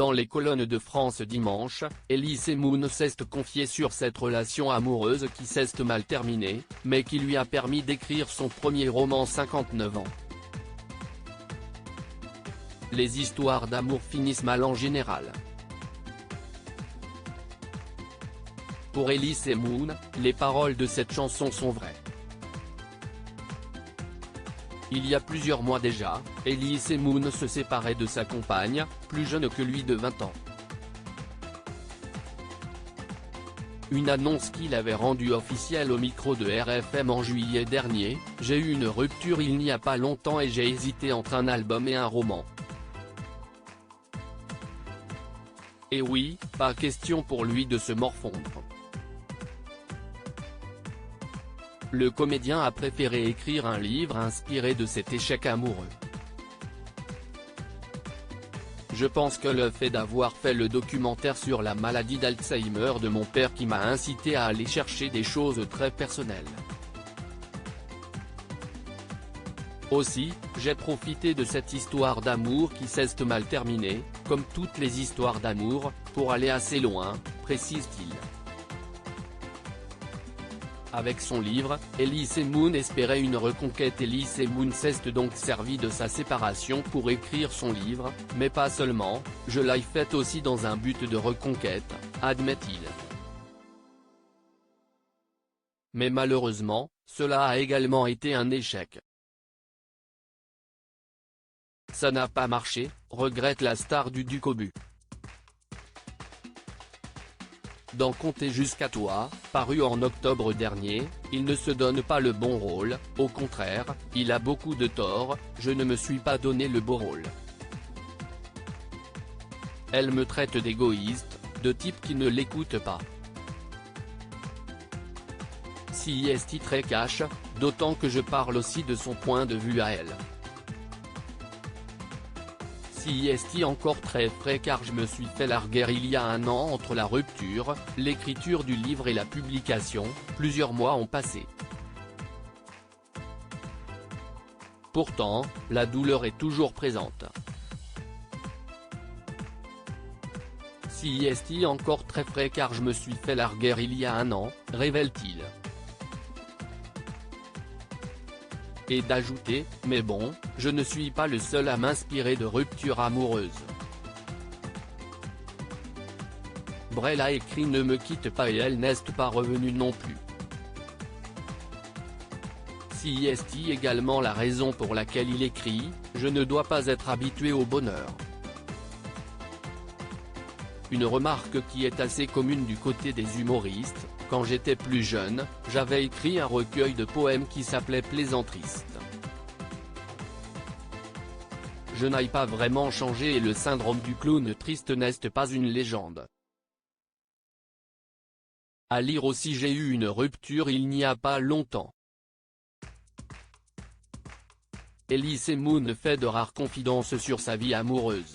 Dans les colonnes de France Dimanche, Elise Moon s'est confiée sur cette relation amoureuse qui s'est mal terminée, mais qui lui a permis d'écrire son premier roman 59 ans. Les histoires d'amour finissent mal en général. Pour Elise Moon, les paroles de cette chanson sont vraies. Il y a plusieurs mois déjà, Elise Moon se séparait de sa compagne, plus jeune que lui de 20 ans. Une annonce qu'il avait rendue officielle au micro de RFM en juillet dernier: « J'ai eu une rupture il n'y a pas longtemps et j'ai hésité entre un album et un roman. » Et oui, pas question pour lui de se morfondre. Le comédien a préféré écrire un livre inspiré de cet échec amoureux. Je pense que le fait d'avoir fait le documentaire sur la maladie d'Alzheimer de mon père qui m'a incité à aller chercher des choses très personnelles. Aussi, j'ai profité de cette histoire d'amour qui s'est mal terminée, comme toutes les histoires d'amour, pour aller assez loin, précise-t-il. Avec son livre, Elise Moon espérait une reconquête. Elise Moon s'est donc servi de sa séparation pour écrire son livre, mais pas seulement, je l'ai fait aussi dans un but de reconquête, admet-il. Mais malheureusement, cela a également été un échec. Ça n'a pas marché, regrette la star du Ducobu. Dans Compter jusqu'à toi, paru en octobre dernier, il ne se donne pas le bon rôle, au contraire, il a beaucoup de tort, je ne me suis pas donné le beau rôle. Elle me traite d'égoïste, de type qui ne l'écoute pas. Si est très cash, d'autant que je parle aussi de son point de vue à elle. Si est encore très frais car je me suis fait larguer il y a un an entre la rupture, l'écriture du livre et la publication, plusieurs mois ont passé. Pourtant, la douleur est toujours présente. Si est encore très frais car je me suis fait larguer il y a un an, révèle-t-il. Et d'ajouter, mais bon, je ne suis pas le seul à m'inspirer de ruptures amoureuses. Brel a écrit Ne me quitte pas et elle n'est pas revenue non plus. Si est également la raison pour laquelle il écrit, je ne dois pas être habitué au bonheur. Une remarque qui est assez commune du côté des humoristes. Quand j'étais plus jeune, j'avais écrit un recueil de poèmes qui s'appelait Plaisantriste. Je n'ai pas vraiment changé et le syndrome du clown triste n'est pas une légende. À lire aussi J'ai eu une rupture il n'y a pas longtemps. Elise Moon fait de rares confidences sur sa vie amoureuse.